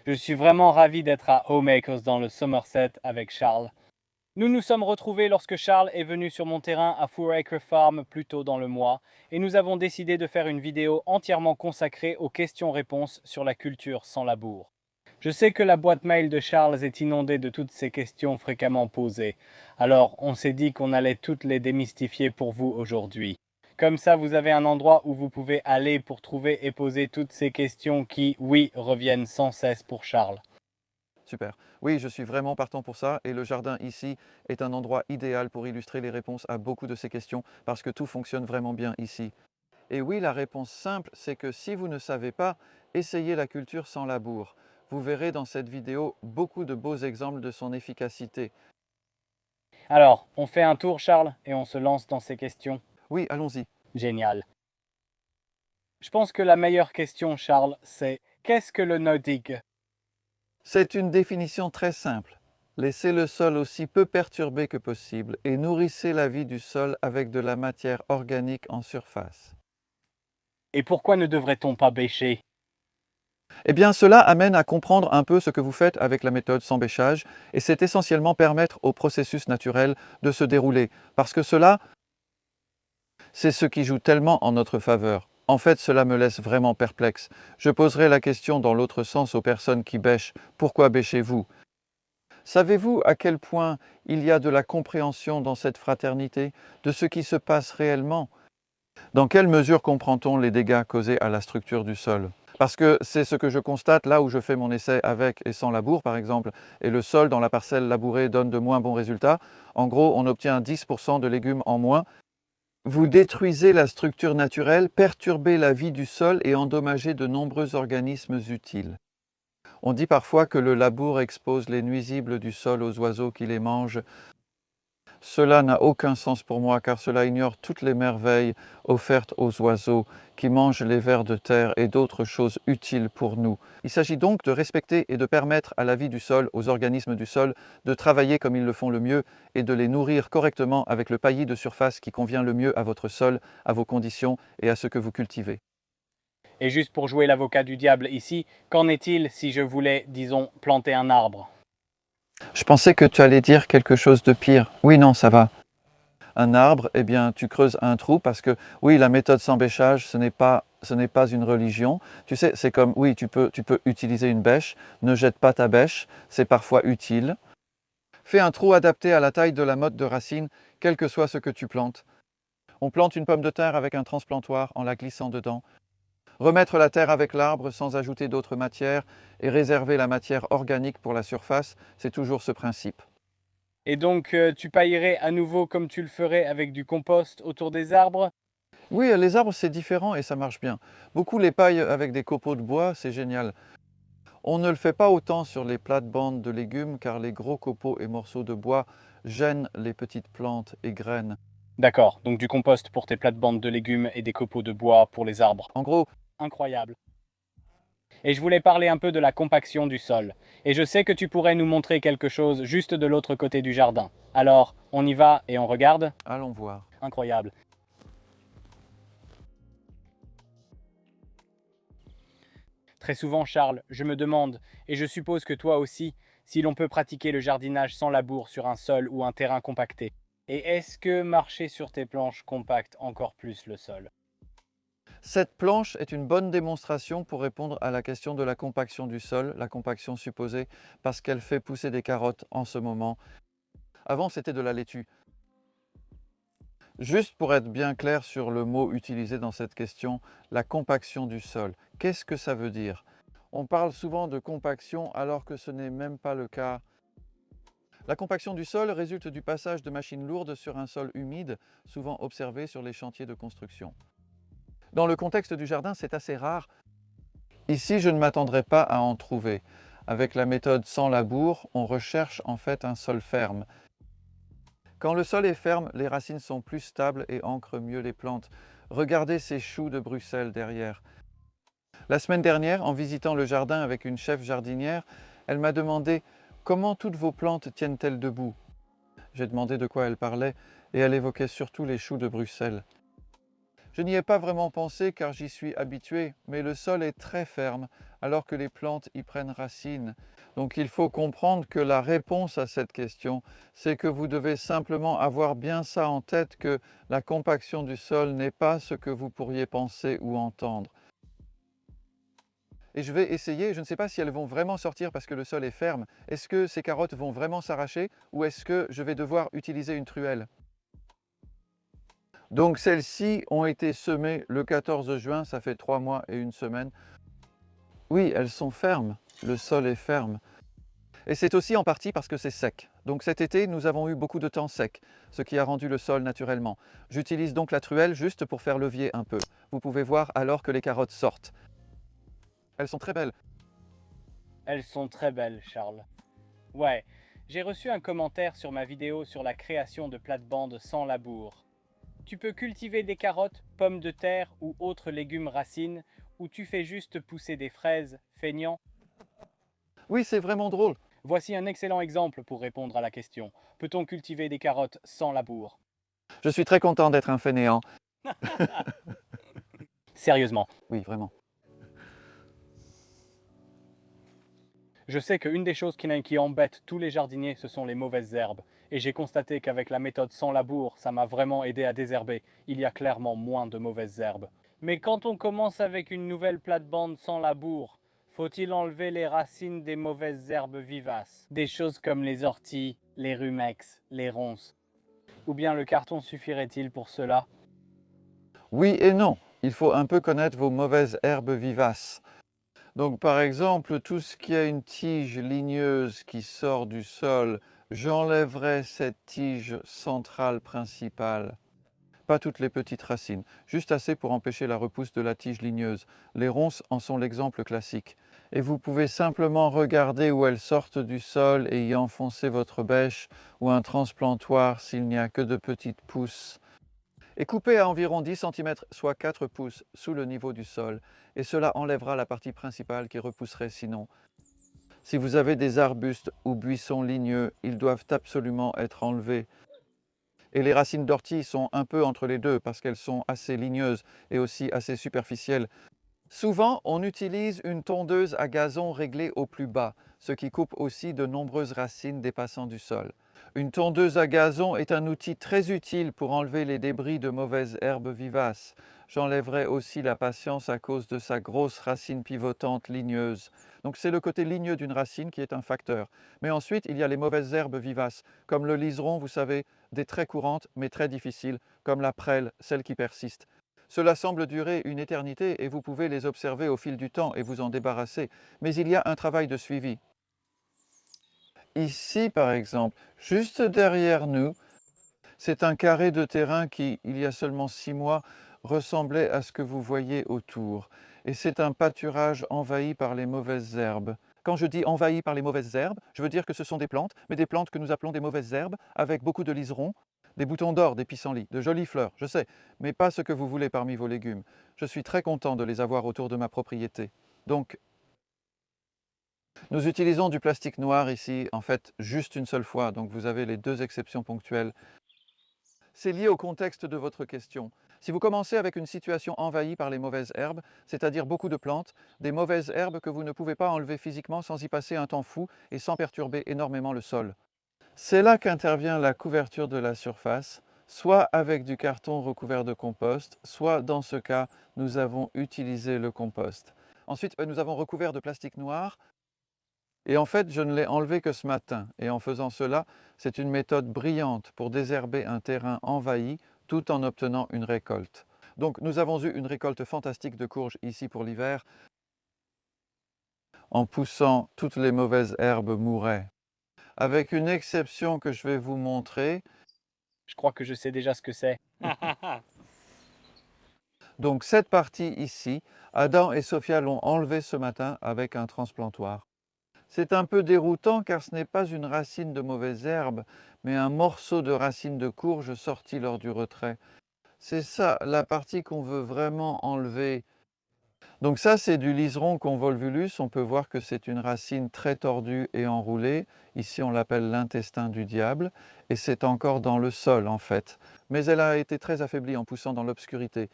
Je suis vraiment ravi d'être à Homeacres dans le Somerset avec Charles. Nous nous sommes retrouvés lorsque Charles est venu sur mon terrain à Four Acre Farm plus tôt dans le mois et nous avons décidé de faire une vidéo entièrement consacrée aux questions-réponses sur la culture sans labour. Je sais que la boîte mail de Charles est inondée de toutes ces questions fréquemment posées, alors on s'est dit qu'on allait toutes les démystifier pour vous aujourd'hui. Comme ça, vous avez un endroit où vous pouvez aller pour trouver et poser toutes ces questions qui, oui, reviennent sans cesse pour Charles. Super. Oui, je suis vraiment partant pour ça et le jardin ici est un endroit idéal pour illustrer les réponses à beaucoup de ces questions parce que tout fonctionne vraiment bien ici. Et oui, la réponse simple, c'est que si vous ne savez pas, essayez la culture sans labour. Vous verrez dans cette vidéo beaucoup de beaux exemples de son efficacité. Alors, on fait un tour, Charles, et on se lance dans ces questions. Oui, allons-y. Génial. Je pense que la meilleure question, Charles, c'est qu'est-ce que le no-dig? C'est une définition très simple. Laissez le sol aussi peu perturbé que possible et nourrissez la vie du sol avec de la matière organique en surface. Et pourquoi ne devrait-on pas bêcher? Eh bien, cela amène à comprendre un peu ce que vous faites avec la méthode sans bêchage, et c'est essentiellement permettre au processus naturel de se dérouler, parce que cela, c'est ce qui joue tellement en notre faveur. En fait, cela me laisse vraiment perplexe. Je poserai la question dans l'autre sens aux personnes qui bêchent. Pourquoi bêchez-vous? Savez-vous à quel point il y a de la compréhension dans cette fraternité, de ce qui se passe réellement? Dans quelle mesure comprend-on les dégâts causés à la structure du sol? Parce que c'est ce que je constate là où je fais mon essai avec et sans labour, par exemple, et le sol dans la parcelle labourée donne de moins bons résultats. En gros, on obtient 10% de légumes en moins. Vous détruisez la structure naturelle, perturbez la vie du sol et endommagez de nombreux organismes utiles. On dit parfois que le labour expose les nuisibles du sol aux oiseaux qui les mangent. Cela n'a aucun sens pour moi car cela ignore toutes les merveilles offertes aux oiseaux qui mangent les vers de terre et d'autres choses utiles pour nous. Il s'agit donc de respecter et de permettre à la vie du sol, aux organismes du sol, de travailler comme ils le font le mieux et de les nourrir correctement avec le paillis de surface qui convient le mieux à votre sol, à vos conditions et à ce que vous cultivez. Et juste pour jouer l'avocat du diable ici, qu'en est-il si je voulais, disons, planter un arbre? Je pensais que tu allais dire quelque chose de pire. Oui, non, ça va. Un arbre, eh bien, tu creuses un trou parce que, oui, la méthode sans bêchage, ce n'est pas une religion. Tu sais, c'est comme, oui, tu peux utiliser une bêche, ne jette pas ta bêche, c'est parfois utile. Fais un trou adapté à la taille de la motte de racine, quel que soit ce que tu plantes. On plante une pomme de terre avec un transplantoir en la glissant dedans. Remettre la terre avec l'arbre sans ajouter d'autres matières et réserver la matière organique pour la surface, c'est toujours ce principe. Et donc, tu paillerais à nouveau comme tu le ferais avec du compost autour des arbres? Oui, les arbres, c'est différent et ça marche bien. Beaucoup les paillent avec des copeaux de bois, c'est génial. On ne le fait pas autant sur les plates-bandes de légumes car les gros copeaux et morceaux de bois gênent les petites plantes et graines. D'accord, donc du compost pour tes plates-bandes de légumes et des copeaux de bois pour les arbres. En gros, Incroyable. Et je voulais parler un peu de la compaction du sol. Et je sais que tu pourrais nous montrer quelque chose juste de l'autre côté du jardin. Alors, on y va et on regarde? allons voir. Incroyable. Très souvent, Charles, je me demande, et je suppose que toi aussi, si l'on peut pratiquer le jardinage sans labour sur un sol ou un terrain compacté. Et est-ce que marcher sur tes planches compacte encore plus le sol? Cette planche est une bonne démonstration pour répondre à la question de la compaction du sol, la compaction supposée, parce qu'elle fait pousser des carottes en ce moment. Avant, c'était de la laitue. Juste pour être bien clair sur le mot utilisé dans cette question, la compaction du sol. Qu'est-ce que ça veut dire? On parle souvent de compaction alors que ce n'est même pas le cas. La compaction du sol résulte du passage de machines lourdes sur un sol humide, souvent observé sur les chantiers de construction. Dans le contexte du jardin, c'est assez rare. Ici, je ne m'attendrai pas à en trouver. Avec la méthode sans labour, on recherche en fait un sol ferme. Quand le sol est ferme, les racines sont plus stables et ancrent mieux les plantes. Regardez ces choux de Bruxelles derrière. La semaine dernière, en visitant le jardin avec une chef jardinière, elle m'a demandé « Comment toutes vos plantes tiennent-elles debout ?» J'ai demandé de quoi elle parlait et elle évoquait surtout les choux de Bruxelles. Je n'y ai pas vraiment pensé car j'y suis habitué, mais le sol est très ferme, alors que les plantes y prennent racine? Donc il faut comprendre que la réponse à cette question, c'est que vous devez simplement avoir bien ça en tête, que la compaction du sol n'est pas ce que vous pourriez penser ou entendre. Et je vais essayer, je ne sais pas si elles vont vraiment sortir parce que le sol est ferme. Est-ce que ces carottes vont vraiment s'arracher ou est-ce que je vais devoir utiliser une truelle? Donc celles-ci ont été semées le 14 juin, ça fait 3 mois et 1 semaine. Oui, elles sont fermes, le sol est ferme. Et c'est aussi en partie parce que c'est sec. Donc cet été, nous avons eu beaucoup de temps sec, ce qui a rendu le sol naturellement. J'utilise donc la truelle juste pour faire levier un peu. Vous pouvez voir alors que les carottes sortent. Elles sont très belles. Elles sont très belles, Charles. Ouais, j'ai reçu un commentaire sur ma vidéo sur la création de plates-bandes sans labour. Tu peux cultiver des carottes, pommes de terre ou autres légumes racines, ou tu fais juste pousser des fraises, feignant. Oui, c'est vraiment drôle. Voici un excellent exemple pour répondre à la question. Peut-on cultiver des carottes sans labour? Je suis très content d'être un fainéant. Sérieusement, Oui, vraiment. je sais qu'une des choses qui embête tous les jardiniers, ce sont les mauvaises herbes. Et j'ai constaté qu'avec la méthode sans labour, ça m'a vraiment aidé à désherber. Il y a clairement moins de mauvaises herbes. Mais quand on commence avec une nouvelle plate-bande sans labour, faut-il enlever les racines des mauvaises herbes vivaces? Des choses comme les orties, les rumex, les ronces. Ou bien le carton suffirait-il pour cela? Oui et non. Il faut un peu connaître vos mauvaises herbes vivaces. Donc par exemple, tout ce qui a une tige ligneuse qui sort du sol, j'enlèverai cette tige centrale principale. Pas toutes les petites racines, juste assez pour empêcher la repousse de la tige ligneuse. Les ronces en sont l'exemple classique. Et vous pouvez simplement regarder où elles sortent du sol et y enfoncer votre bêche ou un transplantoir s'il n'y a que de petites pousses. Et coupez à environ 10 cm, soit 4 pouces, sous le niveau du sol, et cela enlèvera la partie principale qui repousserait sinon. Si vous avez des arbustes ou buissons ligneux, ils doivent absolument être enlevés. Et les racines d'ortie sont un peu entre les deux parce qu'elles sont assez ligneuses et aussi assez superficielles. Souvent, on utilise une tondeuse à gazon réglée au plus bas, ce qui coupe aussi de nombreuses racines dépassant du sol. Une tondeuse à gazon est un outil très utile pour enlever les débris de mauvaises herbes vivaces. J'enlèverai aussi la patience à cause de sa grosse racine pivotante ligneuse. Donc c'est le côté ligneux d'une racine qui est un facteur. Mais ensuite, il y a les mauvaises herbes vivaces, comme le liseron, vous savez, des très courantes mais très difficiles, comme la prêle, celle qui persiste. Cela semble durer une éternité et vous pouvez les observer au fil du temps et vous en débarrasser. Mais il y a un travail de suivi. Ici, par exemple, juste derrière nous, c'est un carré de terrain qui, il y a seulement 6 mois, ressemblait à ce que vous voyez autour. Et c'est un pâturage envahi par les mauvaises herbes. Quand je dis envahi par les mauvaises herbes, je veux dire que ce sont des plantes, mais des plantes que nous appelons des mauvaises herbes, avec beaucoup de liserons, des boutons d'or, des pissenlits, de jolies fleurs, je sais, mais pas ce que vous voulez parmi vos légumes. Je suis très content de les avoir autour de ma propriété. Donc, nous utilisons du plastique noir ici, en fait, juste une seule fois, donc vous avez les 2 exceptions ponctuelles. C'est lié au contexte de votre question. Si vous commencez avec une situation envahie par les mauvaises herbes, c'est-à-dire beaucoup de plantes, des mauvaises herbes que vous ne pouvez pas enlever physiquement sans y passer un temps fou et sans perturber énormément le sol. C'est là qu'intervient la couverture de la surface, soit avec du carton recouvert de compost, soit dans ce cas, nous avons utilisé le compost. Ensuite, nous avons recouvert de plastique noir. Et en fait, je ne l'ai enlevé que ce matin. Et en faisant cela, c'est une méthode brillante pour désherber un terrain envahi tout en obtenant une récolte. Donc nous avons eu une récolte fantastique de courges ici pour l'hiver. En poussant, toutes les mauvaises herbes mouraient. Avec une exception que je vais vous montrer. Je crois que je sais déjà ce que c'est. Donc cette partie ici, Adam et Sophia l'ont enlevée ce matin avec un transplantoir. C'est un peu déroutant car ce n'est pas une racine de mauvaise herbe, mais un morceau de racine de courge sorti lors du retrait. C'est ça, la partie qu'on veut vraiment enlever. Donc ça, c'est du liseron convolvulus. On peut voir que c'est une racine très tordue et enroulée. Ici, on l'appelle l'intestin du diable. Et c'est encore dans le sol, en fait. Mais elle a été très affaiblie en poussant dans l'obscurité.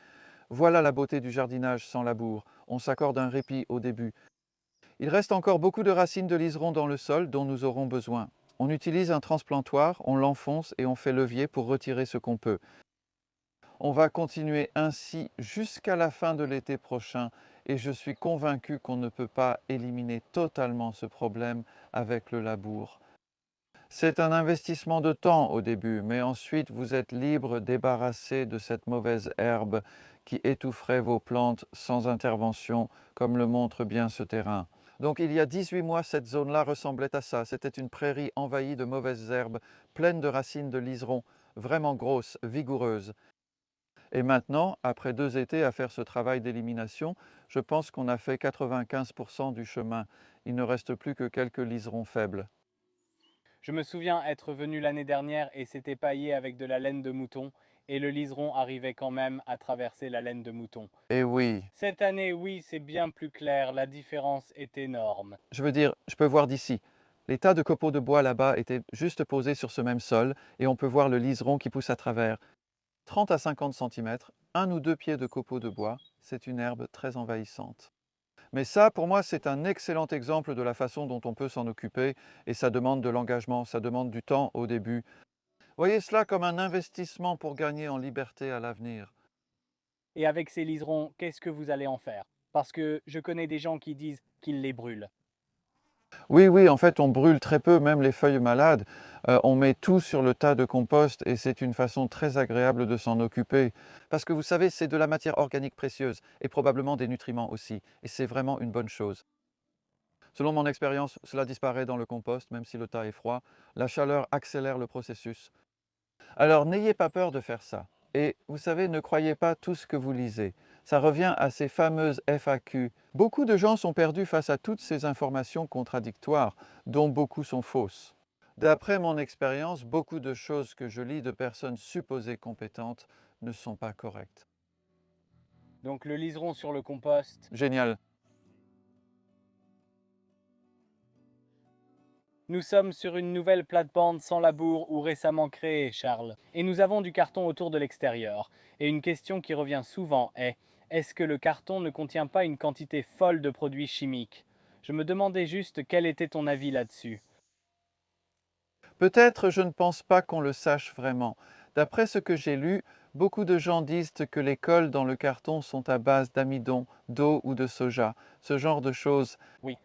Voilà la beauté du jardinage sans labour. On s'accorde un répit au début. Il reste encore beaucoup de racines de liseron dans le sol dont nous aurons besoin. On utilise un transplantoir, on l'enfonce et on fait levier pour retirer ce qu'on peut. On va continuer ainsi jusqu'à la fin de l'été prochain et je suis convaincu qu'on ne peut pas éliminer totalement ce problème avec le labour. C'est un investissement de temps au début, mais ensuite vous êtes libre, débarrassé de cette mauvaise herbe qui étoufferait vos plantes sans intervention, comme le montre bien ce terrain. Donc il y a 18 mois, cette zone-là ressemblait à ça. C'était une prairie envahie de mauvaises herbes, pleine de racines de liseron, vraiment grosses, vigoureuses. Et maintenant, après 2 étés à faire ce travail d'élimination, je pense qu'on a fait 95% du chemin. Il ne reste plus que quelques liserons faibles. Je me souviens être venu l'année dernière et c'était paillé avec de la laine de mouton et le liseron arrivait quand même à traverser la laine de mouton. Et oui, Cette année, oui, c'est bien plus clair, la différence est énorme. je veux dire, je peux voir d'ici. Les tas de copeaux de bois là-bas étaient juste posés sur ce même sol et on peut voir le liseron qui pousse à travers. 30 à 50 cm, 1 ou 2 pieds de copeaux de bois, c'est une herbe très envahissante. Mais ça, pour moi, c'est un excellent exemple de la façon dont on peut s'en occuper et ça demande de l'engagement, ça demande du temps au début. Voyez cela comme un investissement pour gagner en liberté à l'avenir. Et avec ces liserons, qu'est-ce que vous allez en faire? Parce que je connais des gens qui disent qu'ils les brûlent. Oui, oui, en fait, on brûle très peu, même les feuilles malades. On met tout sur le tas de compost et c'est une façon très agréable de s'en occuper. Parce que vous savez, c'est de la matière organique précieuse et probablement des nutriments aussi. Et c'est vraiment une bonne chose. Selon mon expérience, cela disparaît dans le compost, même si le tas est froid. La chaleur accélère le processus. Alors n'ayez pas peur de faire ça. Et vous savez, ne croyez pas tout ce que vous lisez. Ça revient à ces fameuses FAQ. Beaucoup de gens sont perdus face à toutes ces informations contradictoires, dont beaucoup sont fausses. D'après mon expérience, beaucoup de choses que je lis de personnes supposées compétentes ne sont pas correctes. Donc le liseron sur le compost. Génial. Nous sommes sur une nouvelle plate-bande sans labour ou récemment créée, Charles. Et nous avons du carton autour de l'extérieur. Et une question qui revient souvent est, est-ce que le carton ne contient pas une quantité folle de produits chimiques? Je me demandais juste quel était ton avis là-dessus. Peut-être je ne pense pas qu'on le sache vraiment. D'après ce que j'ai lu, beaucoup de gens disent que les cols dans le carton sont à base d'amidon, d'eau ou de soja, ce genre de choses. Oui.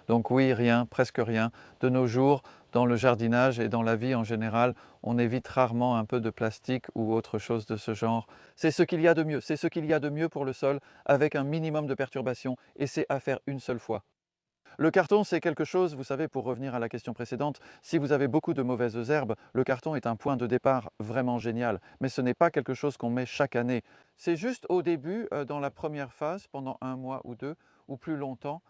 Donc oui, rien, presque rien. De nos jours, dans le jardinage et dans la vie en général, on évite rarement un peu de plastique ou autre chose de ce genre. C'est ce qu'il y a de mieux, c'est ce qu'il y a de mieux pour le sol, avec un minimum de perturbation, et c'est à faire une seule fois. Le carton, c'est quelque chose, vous savez, pour revenir à la question précédente, si vous avez beaucoup de mauvaises herbes, le carton est un point de départ vraiment génial. Mais ce n'est pas quelque chose qu'on met chaque année. C'est juste au début, dans la première phase, pendant 1 mois ou 2, ou plus longtemps.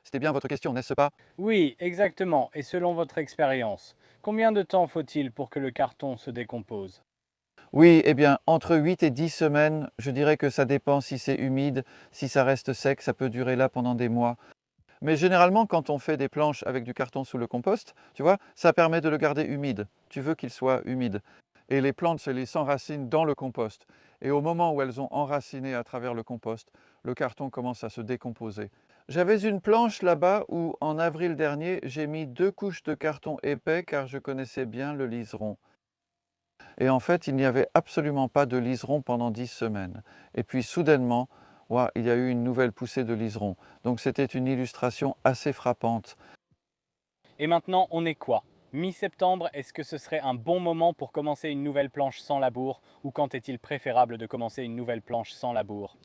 C'était bien votre question, n'est-ce pas? Oui, exactement. Et selon votre expérience, combien de temps faut-il pour que le carton se décompose? Oui, eh bien, entre 8 et 10 semaines, je dirais que ça dépend si c'est humide, si ça reste sec, ça peut durer là pendant des mois. Mais généralement, quand on fait des planches avec du carton sous le compost, tu vois, ça permet de le garder humide. Tu veux qu'il soit humide. Et les plantes, se les s'enracinent dans le compost. Et au moment où elles ont enraciné à travers le compost, le carton commence à se décomposer. J'avais une planche là-bas où, en avril dernier, j'ai mis 2 couches de carton épais car je connaissais bien le liseron. Et en fait, il n'y avait absolument pas de liseron pendant 10 semaines. Et puis soudainement, ouah, il y a eu une nouvelle poussée de liseron. Donc c'était une illustration assez frappante. Et maintenant, on est quoi? Mi-septembre, est-ce que ce serait un bon moment pour commencer une nouvelle planche sans labour? Ou quand est-il préférable de commencer une nouvelle planche sans labour?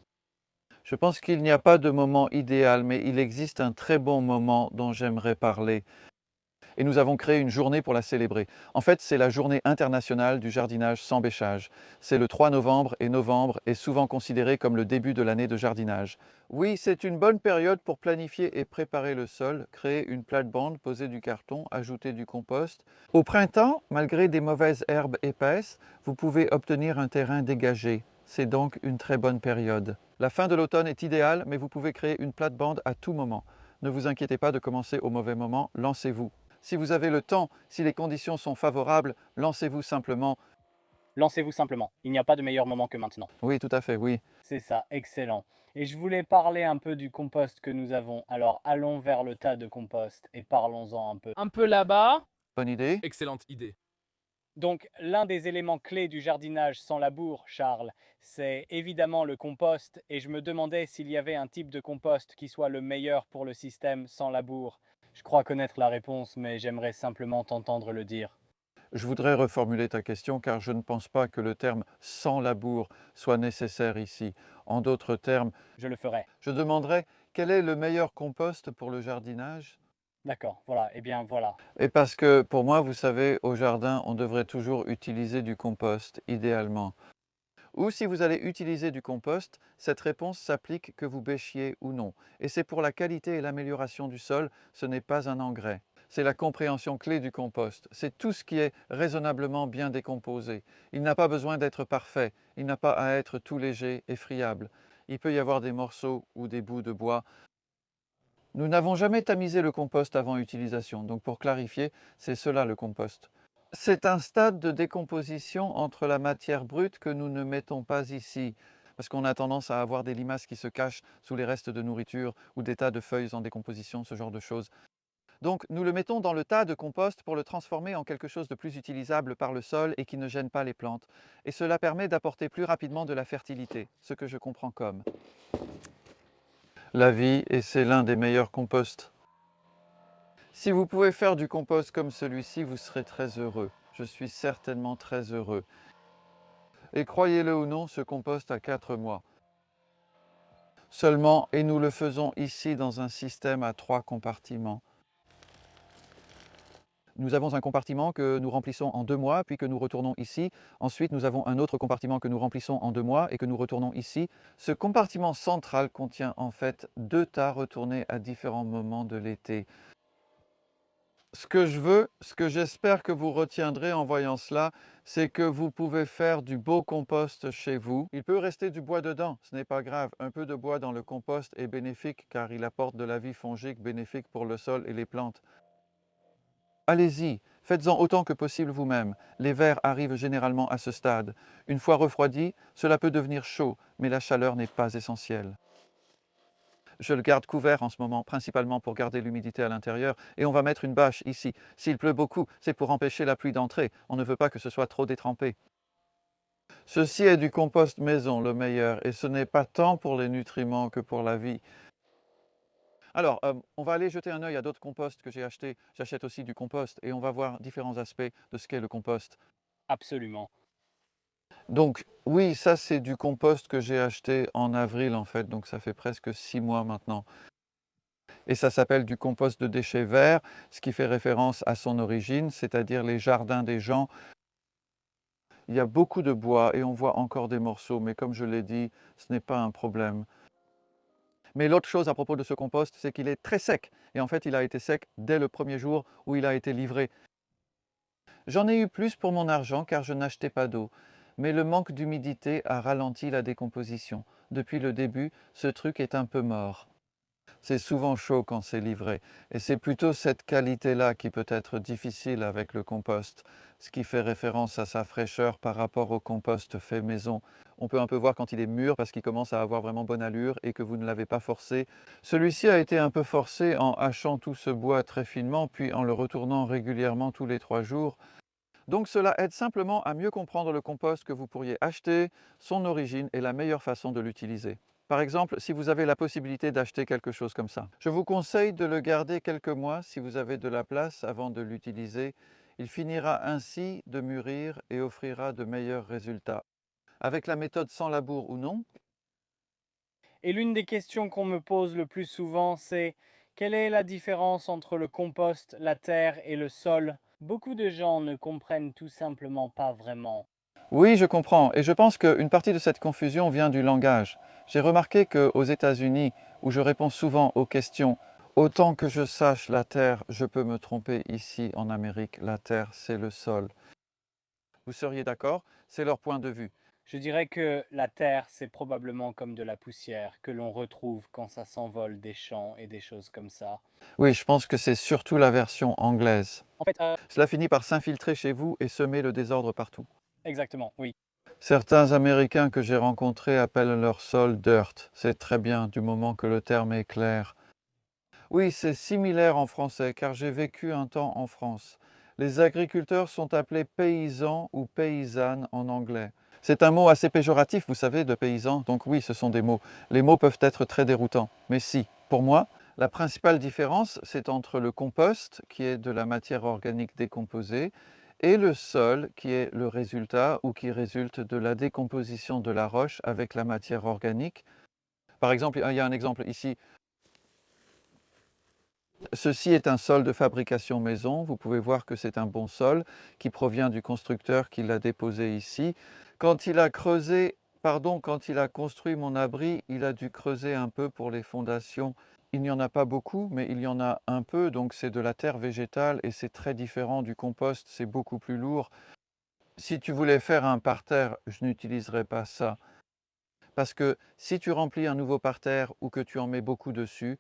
Je pense qu'il n'y a pas de moment idéal, mais il existe un très bon moment dont j'aimerais parler. Et nous avons créé une journée pour la célébrer. En fait, c'est la journée internationale du jardinage sans bêchage. C'est le 3 novembre et novembre est souvent considéré comme le début de l'année de jardinage. Oui, c'est une bonne période pour planifier et préparer le sol, créer une plate-bande, poser du carton, ajouter du compost. Au printemps, malgré des mauvaises herbes épaisses, vous pouvez obtenir un terrain dégagé. C'est donc une très bonne période. La fin de l'automne est idéale, mais vous pouvez créer une plate-bande à tout moment. Ne vous inquiétez pas de commencer au mauvais moment, lancez-vous. Si vous avez le temps, si les conditions sont favorables, lancez-vous simplement. Lancez-vous simplement. Il n'y a pas de meilleur moment que maintenant. Oui, tout à fait, oui. C'est ça, excellent. Et je voulais parler un peu du compost que nous avons. Alors allons vers le tas de compost et parlons-en un peu. Un peu là-bas. Bonne idée. Excellente idée. Donc l'un des éléments clés du jardinage sans labour, Charles, c'est évidemment le compost. Et je me demandais s'il y avait un type de compost qui soit le meilleur pour le système sans labour. Je crois connaître la réponse, mais j'aimerais simplement t'entendre le dire. Je voudrais reformuler ta question car je ne pense pas que le terme sans labour soit nécessaire ici. En d'autres termes, Je le ferai. je demanderais quel est le meilleur compost pour le jardinage? D'accord, voilà. Eh bien voilà. Et parce que pour moi, vous savez, au jardin, on devrait toujours utiliser du compost, idéalement. Ou si vous allez utiliser du compost, cette réponse s'applique que vous bêchiez ou non. Et c'est pour la qualité et l'amélioration du sol, ce n'est pas un engrais. C'est la compréhension clé du compost. C'est tout ce qui est raisonnablement bien décomposé. Il n'a pas besoin d'être parfait. Il n'a pas à être tout léger et friable. Il peut y avoir des morceaux ou des bouts de bois. Nous n'avons jamais tamisé le compost avant utilisation. Donc pour clarifier, c'est cela le compost. C'est un stade de décomposition entre la matière brute que nous ne mettons pas ici, parce qu'on a tendance à avoir des limaces qui se cachent sous les restes de nourriture ou des tas de feuilles en décomposition, ce genre de choses. Donc nous le mettons dans le tas de compost pour le transformer en quelque chose de plus utilisable par le sol et qui ne gêne pas les plantes. Et cela permet d'apporter plus rapidement de la fertilité, ce que je comprends comme la vie, et c'est l'un des meilleurs composts. Si vous pouvez faire du compost comme celui-ci, vous serez très heureux. Je suis certainement très heureux. Et croyez-le ou non, ce compost a 4 mois. Seulement, et nous le faisons ici dans un système à 3 compartiments. Nous avons un compartiment que nous remplissons en 2 mois, puis que nous retournons ici. Ensuite, nous avons un autre compartiment que nous remplissons en 2 mois et que nous retournons ici. Ce compartiment central contient en fait 2 tas retournés à différents moments de l'été. Ce que je veux, ce que j'espère que vous retiendrez en voyant cela, c'est que vous pouvez faire du beau compost chez vous. Il peut rester du bois dedans, ce n'est pas grave. Un peu de bois dans le compost est bénéfique car il apporte de la vie fongique bénéfique pour le sol et les plantes. Allez-y, faites-en autant que possible vous-même. Les vers arrivent généralement à ce stade. Une fois refroidi, cela peut devenir chaud, mais la chaleur n'est pas essentielle. Je le garde couvert en ce moment, principalement pour garder l'humidité à l'intérieur. Et on va mettre une bâche ici. S'il pleut beaucoup, c'est pour empêcher la pluie d'entrer. On ne veut pas que ce soit trop détrempé. Ceci est du compost maison, le meilleur. Et ce n'est pas tant pour les nutriments que pour la vie. Alors, on va aller jeter un œil à d'autres composts que j'ai achetés. J'achète aussi du compost et on va voir différents aspects de ce qu'est le compost. Absolument. Donc oui, ça c'est du compost que j'ai acheté en avril en fait, donc ça fait presque 6 mois maintenant. Et ça s'appelle du compost de déchets verts, ce qui fait référence à son origine, c'est-à-dire les jardins des gens. Il y a beaucoup de bois et on voit encore des morceaux, mais comme je l'ai dit, ce n'est pas un problème. Mais l'autre chose à propos de ce compost, c'est qu'il est très sec. Et en fait, il a été sec dès le premier jour où il a été livré. J'en ai eu plus pour mon argent car je n'achetais pas d'eau. Mais le manque d'humidité a ralenti la décomposition. Depuis le début, ce truc est un peu mort. C'est souvent chaud quand c'est livré. Et c'est plutôt cette qualité-là qui peut être difficile avec le compost, ce qui fait référence à sa fraîcheur par rapport au compost fait maison. On peut un peu voir quand il est mûr parce qu'il commence à avoir vraiment bonne allure et que vous ne l'avez pas forcé. Celui-ci a été un peu forcé en hachant tout ce bois très finement, puis en le retournant régulièrement tous les 3 jours. Donc cela aide simplement à mieux comprendre le compost que vous pourriez acheter, son origine et la meilleure façon de l'utiliser. Par exemple, si vous avez la possibilité d'acheter quelque chose comme ça, je vous conseille de le garder quelques mois si vous avez de la place avant de l'utiliser. Il finira ainsi de mûrir et offrira de meilleurs résultats. Avec la méthode sans labour ou non, Et l'une des questions qu'on me pose le plus souvent, c'est quelle est la différence entre le compost, la terre et le sol? Beaucoup de gens ne comprennent tout simplement pas vraiment. oui, je comprends, et je pense qu'une partie de cette confusion vient du langage. J'ai remarqué qu'aux États-Unis, où je réponds souvent aux questions, autant que je sache la Terre, je peux me tromper ici en Amérique, la Terre c'est le sol. Vous seriez d'accord? C'est leur point de vue. Je dirais que la terre, c'est probablement comme de la poussière que l'on retrouve quand ça s'envole des champs et des choses comme ça. Oui, je pense que c'est surtout la version anglaise. En fait, Cela finit par s'infiltrer chez vous et semer le désordre partout. Exactement, oui. Certains Américains que j'ai rencontrés appellent leur sol dirt. C'est très bien, du moment que le terme est clair. Oui, c'est similaire en français, car j'ai vécu un temps en France. Les agriculteurs sont appelés paysans ou paysannes en anglais. C'est un mot assez péjoratif, vous savez, de paysan, donc oui, ce sont des mots. Les mots peuvent être très déroutants, mais si, pour moi, la principale différence, c'est entre le compost, qui est de la matière organique décomposée, et le sol, qui est le résultat ou qui résulte de la décomposition de la roche avec la matière organique. Par exemple, il y a un exemple ici. Ceci est un sol de fabrication maison. Vous pouvez voir que c'est un bon sol qui provient du constructeur qui l'a déposé ici. Quand il a quand il a construit mon abri, il a dû creuser un peu pour les fondations. Il n'y en a pas beaucoup, mais il y en a un peu, donc c'est de la terre végétale et c'est très différent du compost, c'est beaucoup plus lourd. Si tu voulais faire un parterre, je n'utiliserais pas ça. Parce que si tu remplis un nouveau parterre ou que tu en mets beaucoup dessus,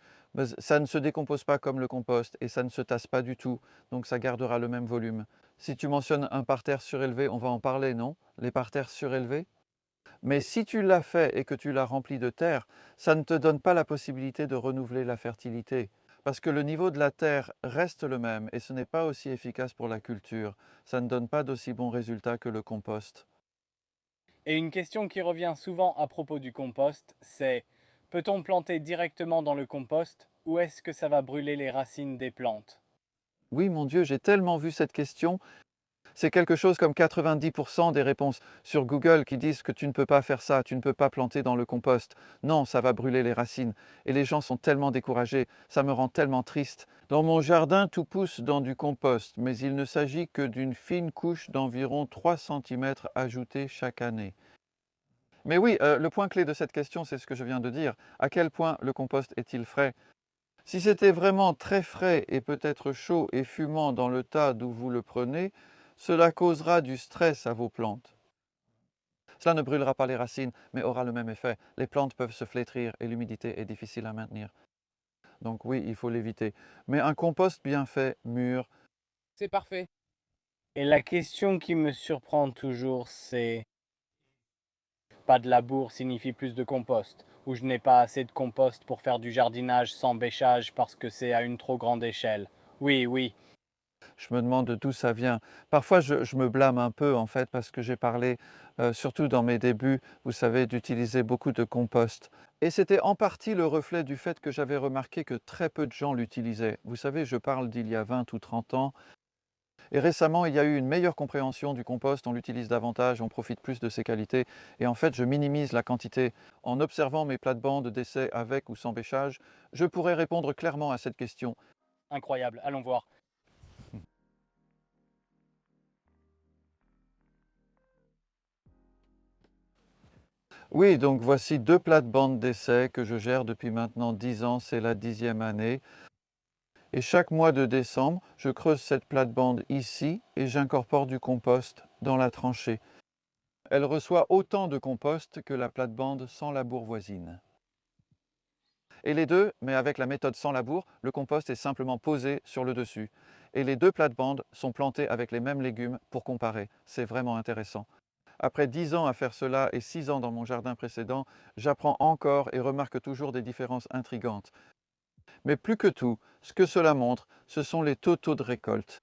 ça ne se décompose pas comme le compost et ça ne se tasse pas du tout, donc ça gardera le même volume. Si tu mentionnes un parterre surélevé, on va en parler, non? Les parterres surélevés? Mais si tu l'as fait et que tu l'as rempli de terre, ça ne te donne pas la possibilité de renouveler la fertilité. Parce que le niveau de la terre reste le même et ce n'est pas aussi efficace pour la culture. Ça ne donne pas d'aussi bons résultats que le compost. Et une question qui revient souvent à propos du compost, c'est peut-on planter directement dans le compost ou est-ce que ça va brûler les racines des plantes? Oui, mon Dieu, j'ai tellement vu cette question. C'est quelque chose comme 90% des réponses sur Google qui disent que tu ne peux pas faire ça, tu ne peux pas planter dans le compost. Non, ça va brûler les racines. Et les gens sont tellement découragés, ça me rend tellement triste. Dans mon jardin, tout pousse dans du compost, mais il ne s'agit que d'une fine couche d'environ 3 cm ajoutée chaque année. Mais oui, le point clé de cette question, c'est ce que je viens de dire. À quel point le compost est-il frais? Si c'était vraiment très frais et peut-être chaud et fumant dans le tas d'où vous le prenez, cela causera du stress à vos plantes. Cela ne brûlera pas les racines, mais aura le même effet. Les plantes peuvent se flétrir et l'humidité est difficile à maintenir. Donc oui, il faut l'éviter. Mais un compost bien fait, mûr, C'est parfait. Et la question qui me surprend toujours, c'est pas de labour signifie plus de compost, ou je n'ai pas assez de compost pour faire du jardinage sans bêchage parce que c'est à une trop grande échelle. Oui, oui, je me demande d'où ça vient. Parfois, je me blâme un peu, en fait, parce que j'ai parlé, surtout dans mes débuts, vous savez, d'utiliser beaucoup de compost. Et c'était en partie le reflet du fait que j'avais remarqué que très peu de gens l'utilisaient. Vous savez, je parle d'il y a 20 ou 30 ans. Et récemment, il y a eu une meilleure compréhension du compost, on l'utilise davantage, on profite plus de ses qualités. Et en fait, je minimise la quantité. En observant mes plates-bandes d'essai avec ou sans bêchage, je pourrais répondre clairement à cette question. incroyable, allons voir. Oui, donc voici deux plates-bandes d'essai que je gère depuis maintenant 10 ans, c'est la 10e année. Et chaque mois de décembre, je creuse cette plate-bande ici et j'incorpore du compost dans la tranchée. Elle reçoit autant de compost que la plate-bande sans labour voisine. Et les deux, mais avec la méthode sans labour, le compost est simplement posé sur le dessus. Et les deux plates-bandes sont plantées avec les mêmes légumes pour comparer. C'est vraiment intéressant. Après 10 ans à faire cela et 6 ans dans mon jardin précédent, j'apprends encore et remarque toujours des différences intrigantes. Mais plus que tout, ce que cela montre, ce sont les totaux de récolte.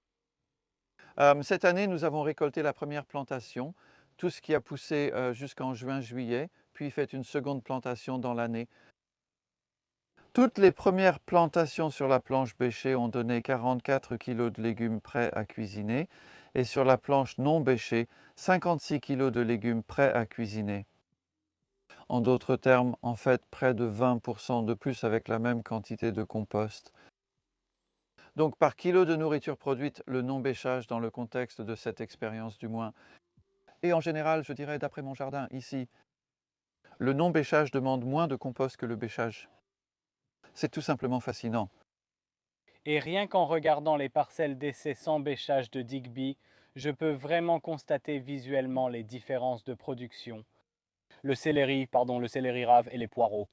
Cette année, nous avons récolté la première plantation, tout ce qui a poussé jusqu'en juin-juillet, puis fait une seconde plantation dans l'année. Toutes les premières plantations sur la planche bêchée ont donné 44 kg de légumes prêts à cuisiner et sur la planche non bêchée, 56 kg de légumes prêts à cuisiner. En d'autres termes, en fait, près de 20% de plus avec la même quantité de compost. Donc par kilo de nourriture produite, le non-bêchage dans le contexte de cette expérience du moins. Et en général, je dirais d'après mon jardin ici, le non-bêchage demande moins de compost que le bêchage. C'est tout simplement fascinant. Et rien qu'en regardant les parcelles d'essai sans bêchage de Digby, je peux vraiment constater visuellement les différences de production. Le céleri rave et les poireaux.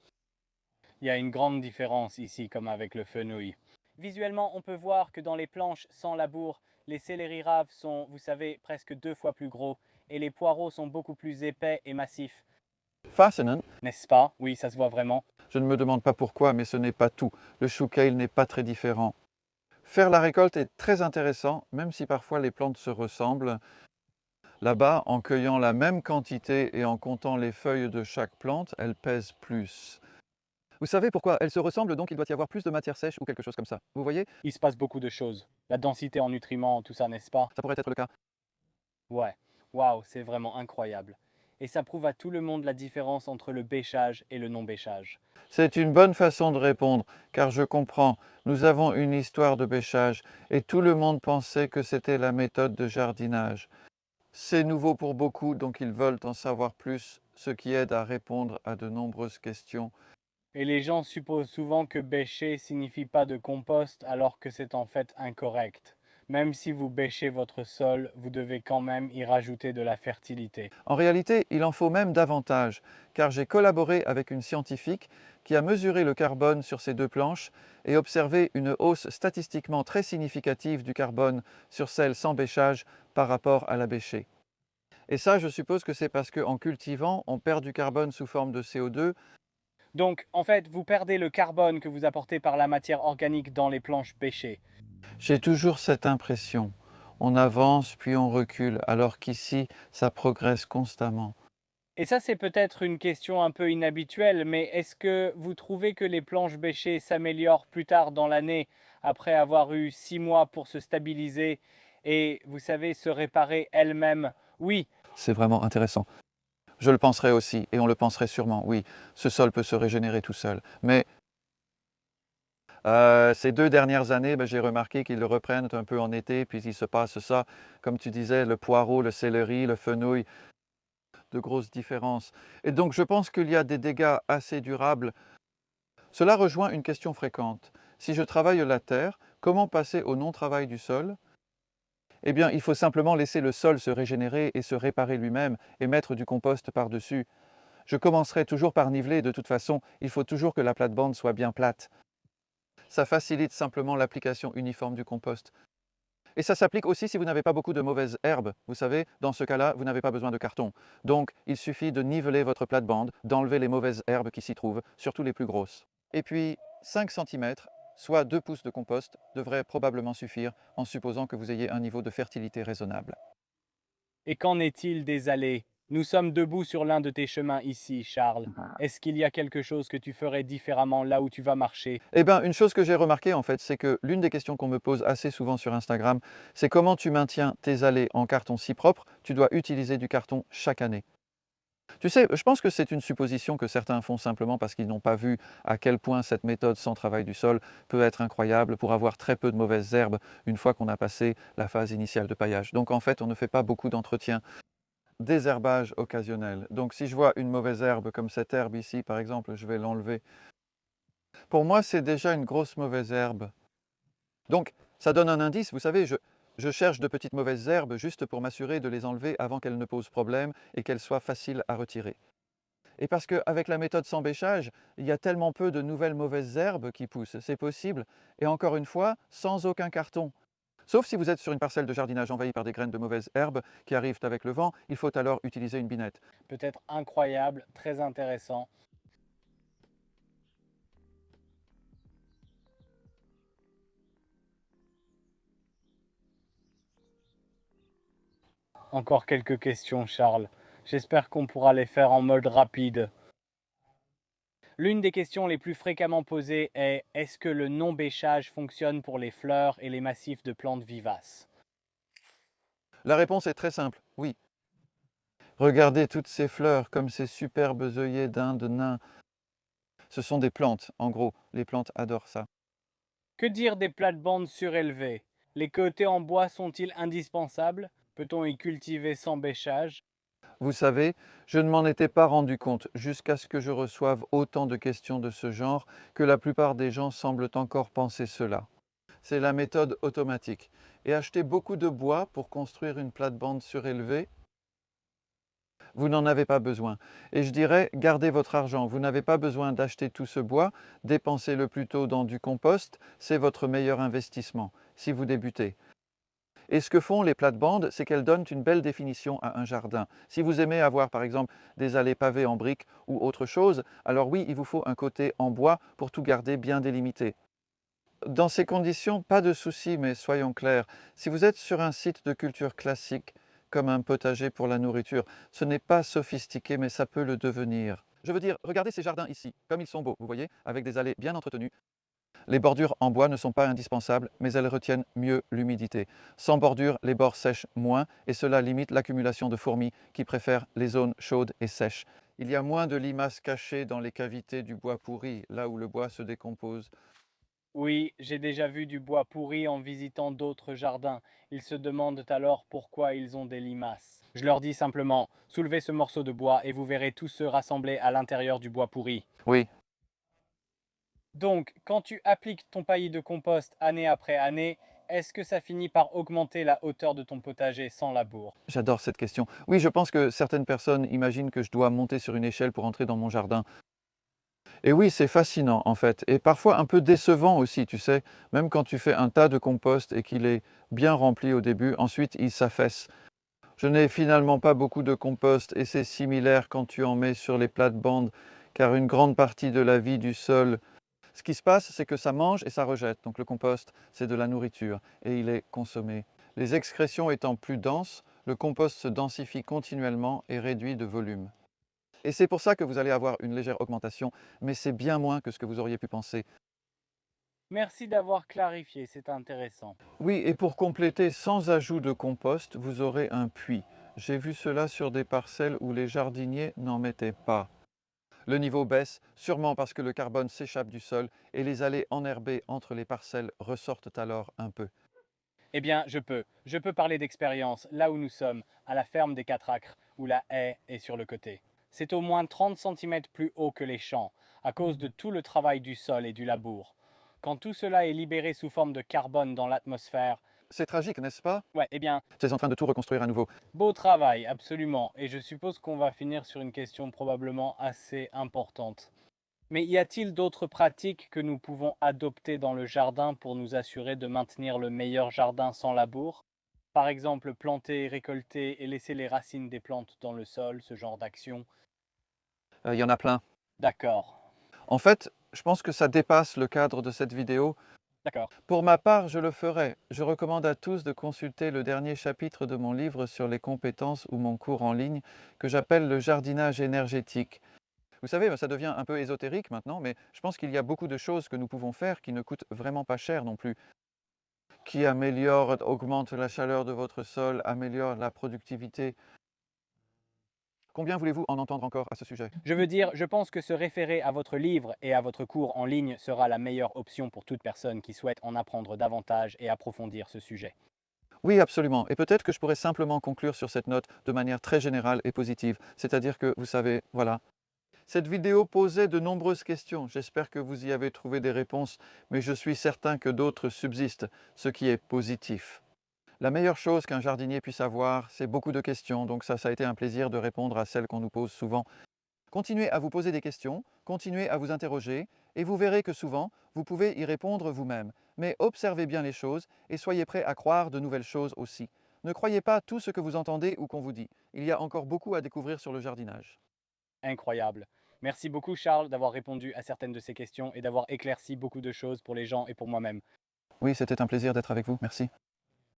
Il y a une grande différence ici comme avec le fenouil. Visuellement, on peut voir que dans les planches sans labour, les céleri raves sont, vous savez, presque 2 fois plus gros et les poireaux sont beaucoup plus épais et massifs. Fascinant. N'est-ce pas? Oui, ça se voit vraiment. Je ne me demande pas pourquoi, mais ce n'est pas tout. Le chou kale n'est pas très différent. Faire la récolte est très intéressant, même si parfois les plantes se ressemblent. Là-bas, en cueillant la même quantité et en comptant les feuilles de chaque plante, elles pèsent plus. Vous savez pourquoi elles se ressemblent, donc il doit y avoir plus de matière sèche ou quelque chose comme ça. Vous voyez? Il se passe beaucoup de choses. La densité en nutriments, tout ça, n'est-ce pas? Ça pourrait être le cas. Ouais. Waouh, c'est vraiment incroyable. Et ça prouve à tout le monde la différence entre le bêchage et le non-bêchage. C'est une bonne façon de répondre, car je comprends. Nous avons une histoire de bêchage et tout le monde pensait que c'était la méthode de jardinage. C'est nouveau pour beaucoup, donc ils veulent en savoir plus, ce qui aide à répondre à de nombreuses questions. Et les gens supposent souvent que bêcher signifie pas de compost alors que c'est en fait incorrect. Même si vous bêchez votre sol, vous devez quand même y rajouter de la fertilité. En réalité, il en faut même davantage, car j'ai collaboré avec une scientifique qui a mesuré le carbone sur ces deux planches et observé une hausse statistiquement très significative du carbone sur celle sans bêchage par rapport à la bêchée. Et ça, je suppose que c'est parce qu'en cultivant, on perd du carbone sous forme de CO2. Donc, en fait, vous perdez le carbone que vous apportez par la matière organique dans les planches bêchées. J'ai toujours cette impression. On avance puis on recule, alors qu'ici, ça progresse constamment. Et ça, c'est peut-être une question un peu inhabituelle, mais est-ce que vous trouvez que les planches bêchées s'améliorent plus tard dans l'année après avoir eu 6 mois pour se stabiliser et, vous savez, se réparer elles-mêmes? Oui, C'est vraiment intéressant. Je le penserais aussi, et on le penserait sûrement, oui, ce sol peut se régénérer tout seul. Mais ces 2 dernières années, j'ai remarqué qu'ils le reprennent un peu en été, puis il se passe ça, comme tu disais, le poireau, le céleri, le fenouil, de grosses différences. Et donc je pense qu'il y a des dégâts assez durables. Cela rejoint une question fréquente. Si je travaille la terre, comment passer au non-travail du sol? Eh bien, il faut simplement laisser le sol se régénérer et se réparer lui-même et mettre du compost par-dessus. Je commencerai toujours par niveler, de toute façon, il faut toujours que la plate-bande soit bien plate. Ça facilite simplement l'application uniforme du compost. Et ça s'applique aussi si vous n'avez pas beaucoup de mauvaises herbes. Vous savez, dans ce cas-là, vous n'avez pas besoin de carton. Donc, il suffit de niveler votre plate-bande, d'enlever les mauvaises herbes qui s'y trouvent, surtout les plus grosses. Et puis, 5 cm, soit 2 pouces de compost, devrait probablement suffire en supposant que vous ayez un niveau de fertilité raisonnable. et qu'en est-il des allées? Nous sommes debout sur l'un de tes chemins ici, Charles. Est-ce qu'il y a quelque chose que tu ferais différemment là où tu vas marcher? Eh bien, une chose que j'ai remarqué en fait, c'est que l'une des questions qu'on me pose assez souvent sur Instagram, c'est comment tu maintiens tes allées en carton si propre, tu dois utiliser du carton chaque année. Tu sais, je pense que c'est une supposition que certains font simplement parce qu'ils n'ont pas vu à quel point cette méthode sans travail du sol peut être incroyable pour avoir très peu de mauvaises herbes une fois qu'on a passé la phase initiale de paillage. Donc en fait, on ne fait pas beaucoup d'entretien. Désherbage occasionnel. Donc si je vois une mauvaise herbe comme cette herbe ici par exemple, je vais l'enlever. Pour moi, c'est déjà une grosse mauvaise herbe. Donc ça donne un indice, vous savez, je cherche de petites mauvaises herbes juste pour m'assurer de les enlever avant qu'elles ne posent problème et qu'elles soient faciles à retirer. Et parce qu'avec la méthode sans bêchage, il y a tellement peu de nouvelles mauvaises herbes qui poussent, c'est possible, et encore une fois, sans aucun carton. Sauf si vous êtes sur une parcelle de jardinage envahie par des graines de mauvaises herbes qui arrivent avec le vent, il faut alors utiliser une binette. Peut-être incroyable, très intéressant. Encore quelques questions, Charles. J'espère qu'on pourra les faire en mode rapide. L'une des questions les plus fréquemment posées est: est-ce que le non-bêchage fonctionne pour les fleurs et les massifs de plantes vivaces? La réponse est très simple, oui. Regardez toutes ces fleurs comme ces superbes œillets d'Inde nains. Ce sont des plantes, en gros, les plantes adorent ça. Que dire des plates-bandes surélevées? Les côtés en bois sont-ils indispensables? Peut-on y cultiver sans bêchage? Vous savez, je ne m'en étais pas rendu compte jusqu'à ce que je reçoive autant de questions de ce genre que la plupart des gens semblent encore penser cela. C'est la méthode automatique. Et acheter beaucoup de bois pour construire une plate-bande surélevée, vous n'en avez pas besoin. Et je dirais, gardez votre argent. Vous n'avez pas besoin d'acheter tout ce bois, dépensez-le plutôt dans du compost, c'est votre meilleur investissement si vous débutez. Et ce que font les plates-bandes, c'est qu'elles donnent une belle définition à un jardin. Si vous aimez avoir par exemple des allées pavées en briques ou autre chose, alors oui, il vous faut un côté en bois pour tout garder bien délimité. Dans ces conditions, pas de souci, mais soyons clairs, si vous êtes sur un site de culture classique, comme un potager pour la nourriture, ce n'est pas sophistiqué, mais ça peut le devenir. Je veux dire, regardez ces jardins ici, comme ils sont beaux, vous voyez, avec des allées bien entretenues. Les bordures en bois ne sont pas indispensables, mais elles retiennent mieux l'humidité. Sans bordure, les bords sèchent moins et cela limite l'accumulation de fourmis qui préfèrent les zones chaudes et sèches. Il y a moins de limaces cachées dans les cavités du bois pourri, là où le bois se décompose. Oui, j'ai déjà vu du bois pourri en visitant d'autres jardins. Ils se demandent alors pourquoi ils ont des limaces. Je leur dis simplement, soulevez ce morceau de bois et vous verrez tous se rassembler à l'intérieur du bois pourri. Oui, Donc, quand tu appliques ton paillis de compost année après année, est-ce que ça finit par augmenter la hauteur de ton potager sans labour? j'adore cette question. Oui, je pense que certaines personnes imaginent que je dois monter sur une échelle pour entrer dans mon jardin. Et oui, c'est fascinant en fait, et parfois un peu décevant aussi, tu sais, même quand tu fais un tas de compost et qu'il est bien rempli au début, ensuite il s'affaisse. Je n'ai finalement pas beaucoup de compost et c'est similaire quand tu en mets sur les plates-bandes, car une grande partie de la vie du sol, ce qui se passe, c'est que ça mange et ça rejette. Donc le compost, c'est de la nourriture et il est consommé. Les excrétions étant plus denses, le compost se densifie continuellement et réduit de volume. Et c'est pour ça que vous allez avoir une légère augmentation, mais c'est bien moins que ce que vous auriez pu penser. Merci d'avoir clarifié, c'est intéressant. Oui, et pour compléter, sans ajout de compost, vous aurez un puits. J'ai vu cela sur des parcelles où les jardiniers n'en mettaient pas. Le niveau baisse, sûrement parce que le carbone s'échappe du sol et les allées enherbées entre les parcelles ressortent alors un peu. Eh bien, je peux parler d'expérience là où nous sommes, à la ferme des 4 acres, où la haie est sur le côté. C'est au moins 30 centimètres plus haut que les champs, à cause de tout le travail du sol et du labour. Quand tout cela est libéré sous forme de carbone dans l'atmosphère, C'est tragique, n'est-ce pas? ouais, eh bien, Tu es en train de tout reconstruire à nouveau. beau travail, absolument. Et je suppose qu'on va finir sur une question probablement assez importante. Mais y a-t-il d'autres pratiques que nous pouvons adopter dans le jardin pour nous assurer de maintenir le meilleur jardin sans labour? Par exemple, planter, récolter et laisser les racines des plantes dans le sol, ce genre d'action. Il y en a plein. D'accord, En fait, je pense que ça dépasse le cadre de cette vidéo. d'accord. Pour ma part, je le ferai. Je recommande à tous de consulter le dernier chapitre de mon livre sur les compétences ou mon cours en ligne que j'appelle le jardinage énergétique. Vous savez, ça devient un peu ésotérique maintenant, mais je pense qu'il y a beaucoup de choses que nous pouvons faire qui ne coûtent vraiment pas cher non plus, qui améliorent, augmentent la chaleur de votre sol, améliorent la productivité. Combien voulez-vous en entendre encore à ce sujet? Je veux dire, je pense que se référer à votre livre et à votre cours en ligne sera la meilleure option pour toute personne qui souhaite en apprendre davantage et approfondir ce sujet. Oui, absolument. Et peut-être que je pourrais simplement conclure sur cette note de manière très générale et positive. C'est-à-dire que, vous savez, voilà. Cette vidéo posait de nombreuses questions. J'espère que vous y avez trouvé des réponses, mais je suis certain que d'autres subsistent, ce qui est positif. La meilleure chose qu'un jardinier puisse avoir, c'est beaucoup de questions, donc ça a été un plaisir de répondre à celles qu'on nous pose souvent. Continuez à vous poser des questions, continuez à vous interroger, et vous verrez que souvent, vous pouvez y répondre vous-même. Mais observez bien les choses et soyez prêts à croire de nouvelles choses aussi. Ne croyez pas tout ce que vous entendez ou qu'on vous dit. Il y a encore beaucoup à découvrir sur le jardinage. Incroyable. Merci beaucoup Charles d'avoir répondu à certaines de ces questions et d'avoir éclairci beaucoup de choses pour les gens et pour moi-même. Oui, c'était un plaisir d'être avec vous. Merci.